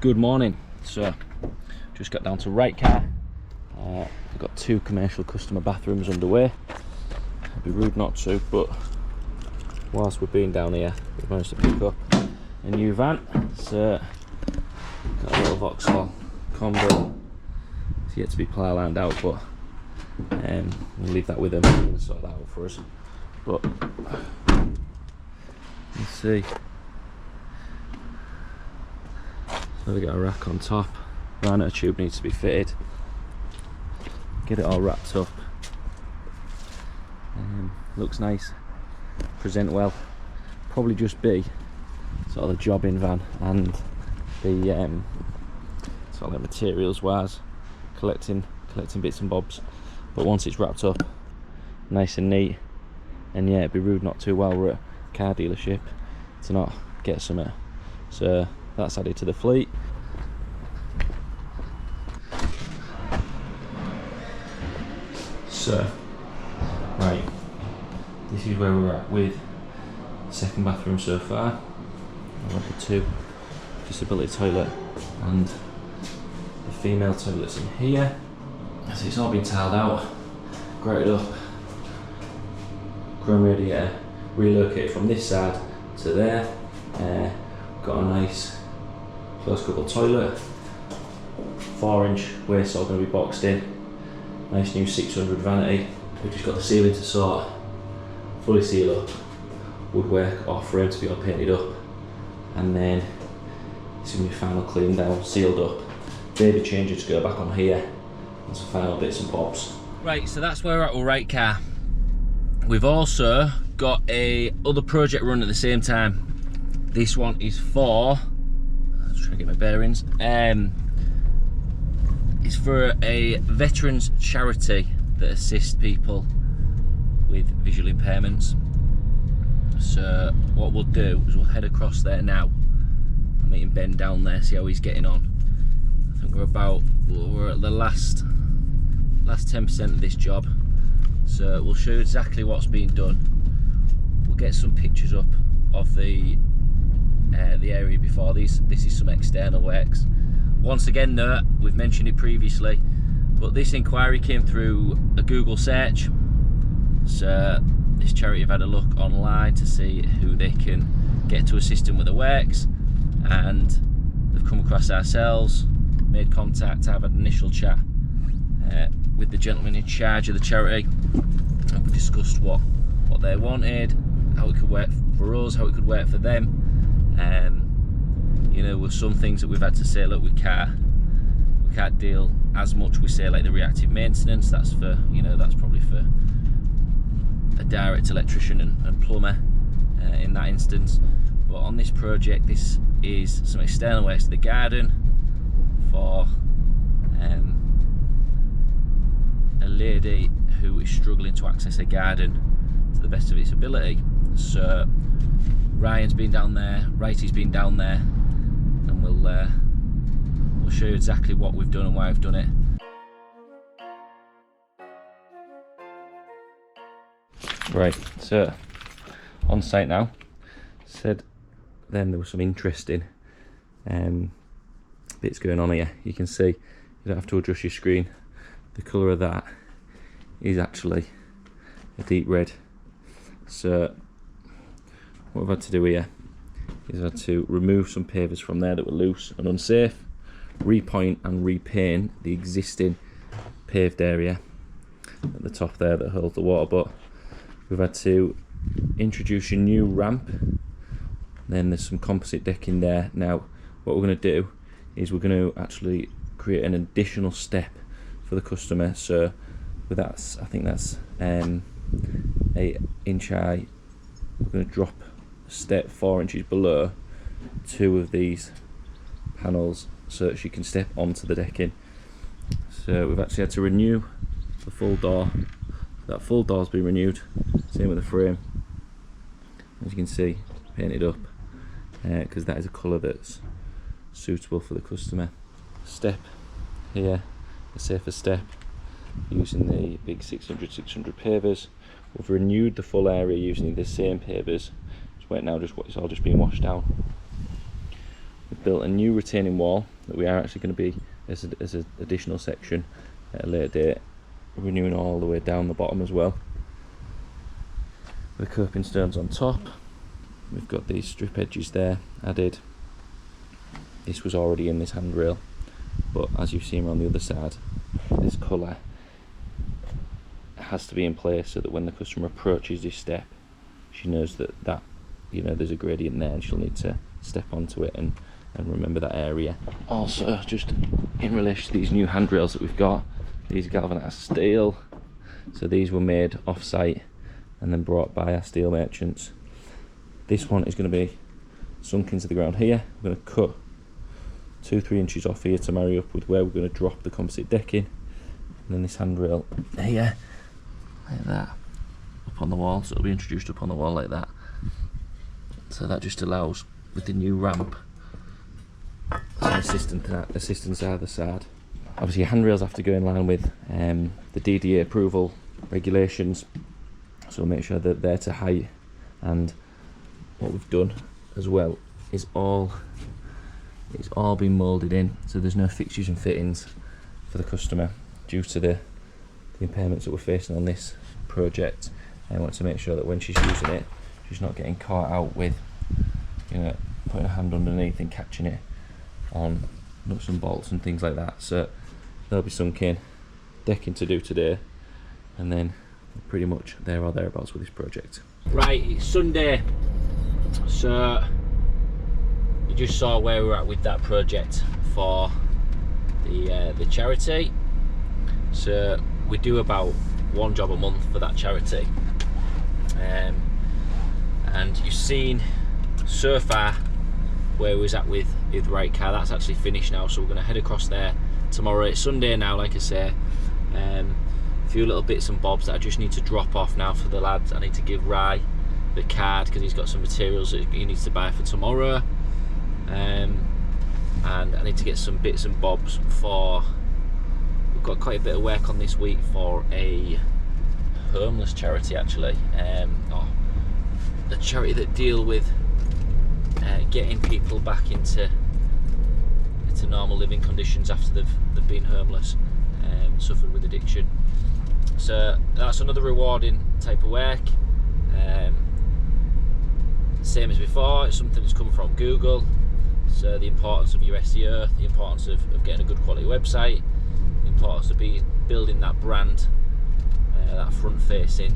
Good morning. So just got down to right car. We've got 2 commercial customer bathrooms underway. It'd be rude not to, but whilst we've been down here, we've managed to pick up a new van. So got a little Vauxhall combo. It's yet to be plough lined out, but we'll leave that with them. I'm going to sort that out for us. But let's see. So we got a rack on top. Rhino tube needs to be fitted. Get it all wrapped up. Looks nice. Present well. Probably just be sort of the jobbing van and the sort of like materials wise, collecting bits and bobs. But once it's wrapped up, nice and neat. And yeah, it'd be rude not to, while we're at a car dealership, to not get some. So that's added to the fleet. So, right, this is where we're at with the second bathroom so far. I've got the 2 disability toilet and the female toilets in here. So it's all been tiled out, gritted up, chrome radiator, relocated from this side to there. Got a nice close couple toilet, 4-inch waste all going to be boxed in. Nice new 600 vanity. We've just got the ceiling to sort, fully seal up, woodwork or frame to be all painted up, and then it's going to be final cleaned down, sealed up, baby changer to go back on here, and some final bits and bobs. Right, so that's where we're at with right car. We've also got a other project run at the same time. This one is for, let's try to get my bearings. It's for a veterans charity that assists people with visual impairments. So what we'll do is we'll head across there now. I'm meeting Ben down there, see how he's getting on. I think we're at the last 10% of this job. So we'll show you exactly what's being done. We'll get some pictures up of the area before this. This is some external works. Once again though, we've mentioned it previously, but this inquiry came through a Google search. So this charity have had a look online to see who they can get to assist them with the works, and they've come across ourselves, made contact. I've had an initial chat with the gentleman in charge of the charity, and we discussed what they wanted, how it could work for us, how it could work for them. You know, with some things that we've had to say, look, we can't deal as much with, say, like the reactive maintenance. That's for, you know, that's probably for a direct electrician and plumber in that instance. But on this project, this is some external works to the garden for a lady who is struggling to access a garden to the best of its ability. So Ryan's been down there, Righty's been down there, and we'll show you exactly what we've done and why I've done it. Right, so on site now. Said then there was some interesting bits going on here. You can see you don't have to adjust your screen. The colour of that is actually a deep red. So what I've had to do here is I've had to remove some pavers from there that were loose and unsafe, repoint and repaint the existing paved area at the top there that holds the water butt. We've had to introduce a new ramp. Then there's some composite decking there. Now what we're going to do is we're going to actually create an additional step for the customer. So with that, I think that's 8-inch high, we're going to drop a step 4 inches below 2 of these panels so that she can step onto the decking. So we've actually had to renew the full door. That full door's been renewed, same with the frame, as you can see, painted up, because that is a colour that's suitable for the customer. Step here, a safer step, using the big 600 pavers. We've renewed the full area using the same pavers. It's wet now, it's all just been washed down. we've built a new retaining wall that we are actually going to be as an additional section at a later date, renewing all the way down the bottom as well. The coping stones on top. We've got these strip edges there added. This was already in this handrail, but as you've seen around the other side, this colour has to be in place so that when the customer approaches this step, she knows that you know, there's a gradient there and she'll need to step onto it and remember that area. Also, just in relation to these new handrails that we've got, these galvanised steel, so these were made off-site and then brought by our steel merchants. This one is going to be sunk into the ground here. We're going to cut 2-3 inches off here to marry up with where we're going to drop the composite decking, and then this handrail here, like that, up on the wall. So it'll be introduced up on the wall like that. So that just allows, with the new ramp, some assistance either side. Obviously handrails have to go in line with the DDA approval regulations, so we'll make sure that they're to height. And what we've done as well is it's all been moulded in, so there's no fixtures and fittings for the customer due to the impairments that we're facing on this project. And I want to make sure that when she's using it, she's not getting caught out with, you know, putting a hand underneath and catching it on nuts and bolts and things like that. So they'll be sunk in, decking to do today, and then pretty much there or thereabouts with this project. Right, it's Sunday, so you just saw where we're at with that project for the charity. So we do about one job a month for that charity, and you've seen so far where we was at with Right Car. That's actually finished now, so we're going to head across there tomorrow. It's Sunday now, like I say. A few little bits and bobs that I just need to drop off now for the lads. I need to give Rye the card because he's got some materials that he needs to buy for tomorrow, and I need to get some bits and bobs for, we've got quite a bit of work on this week for a homeless charity actually, a charity that deal with getting people back into normal living conditions after they've been homeless, suffered with addiction. So that's another rewarding type of work. Same as before, it's something that's come from Google, so the importance of your SEO, the importance of getting a good quality website, the importance of building that brand, that front facing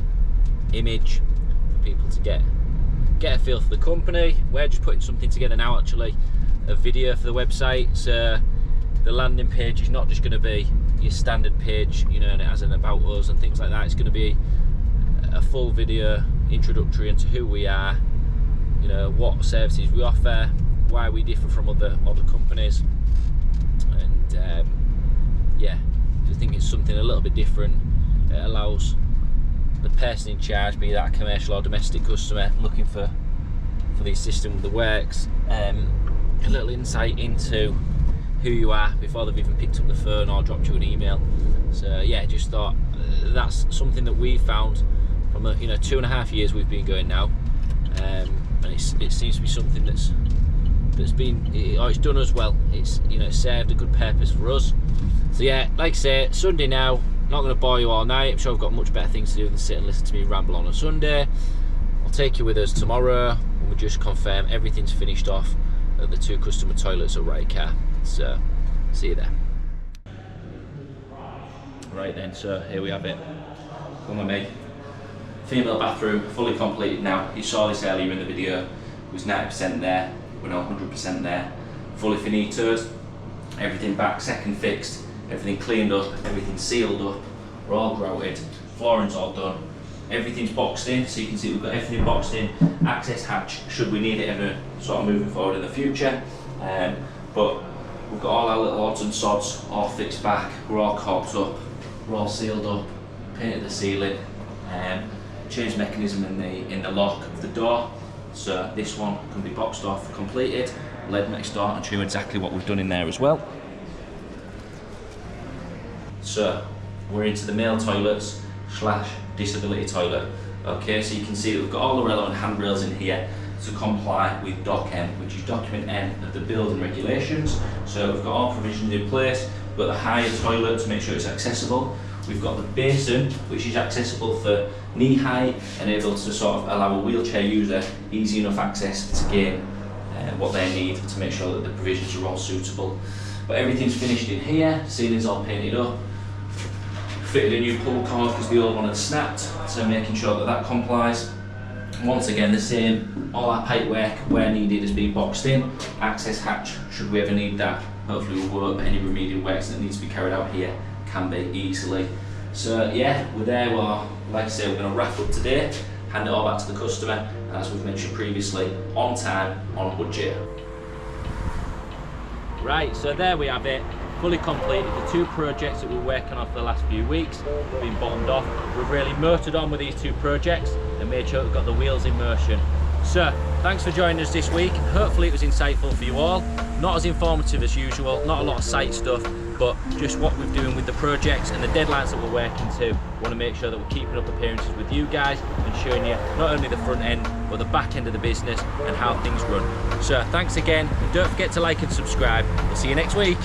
image for people to get a feel for the company. We're just putting something together now, actually, a video for the website. So the landing page is not just going to be your standard page, you know, and it has an about us and things like that. It's going to be a full video introductory into who we are, you know, what services we offer, why we differ from other companies, and yeah, I think it's something a little bit different. It allows the person in charge, be that a commercial or domestic customer looking for the assistant with the works, a little insight into who you are before they've even picked up the phone or dropped you an email. So yeah, just thought that's something that we found from 2.5 years we've been going now, and it seems to be something that's it's done us well. It's it's served a good purpose for us. So yeah, like I say, Sunday now. Not going to bore you all night. I'm sure I've got much better things to do than sit and listen to me ramble on a Sunday. I'll take you with us tomorrow when we just confirm everything's finished off at the 2 customer toilets at Right Car. So see you there. Right then, so here we have it. Come with me. Female bathroom, fully completed now. You saw this earlier in the video. It was 90% there. We're now 100% there. Fully finitoed. Everything back, second fixed. Everything cleaned up, everything sealed up, we're all grouted, flooring's all done, everything's boxed in, so you can see we've got everything boxed in, access hatch should we need it ever sort of moving forward in the future, but we've got all our little odds and sods all fixed back, we're all caulked up, we're all sealed up, painted the ceiling, changed mechanism in the lock of the door, so this one can be boxed off, completed, led next door and show you exactly what we've done in there as well. So we're into the male toilets / disability toilet. Okay, so you can see that we've got all the relevant handrails in here. to comply with Doc M, which is document N of the building regulations. So we've got all provisions in place. We've got the higher toilet to make sure it's accessible. We've got the basin, which is accessible for knee height and able to sort of allow a wheelchair user easy enough access to gain what they need to make sure that the provisions are all suitable. But everything's finished in here, ceiling's all painted up, fitted a new pull cord because the old one had snapped, so making sure that that complies. Once again the same, all our pipework where needed has been boxed in, access hatch should we ever need that. Hopefully we'll work, but any remedial works that needs to be carried out here can be easily. So yeah, we're there. Well, like I say, we're going to wrap up today, hand it all back to the customer, and as we've mentioned previously, on time, on budget. Right, so there we have it, fully completed. The 2 projects that we were working on for the last few weeks have been bottomed off. We've really motored on with these 2 projects and made sure we've got the wheels in motion. So, thanks for joining us this week. Hopefully it was insightful for you all. Not as informative as usual, not a lot of site stuff, but just what we're doing with the projects and the deadlines that we're working to. We want to make sure that we're keeping up appearances with you guys and showing you not only the front end, but the back end of the business and how things run. So thanks again, and don't forget to like and subscribe. We'll see you next week.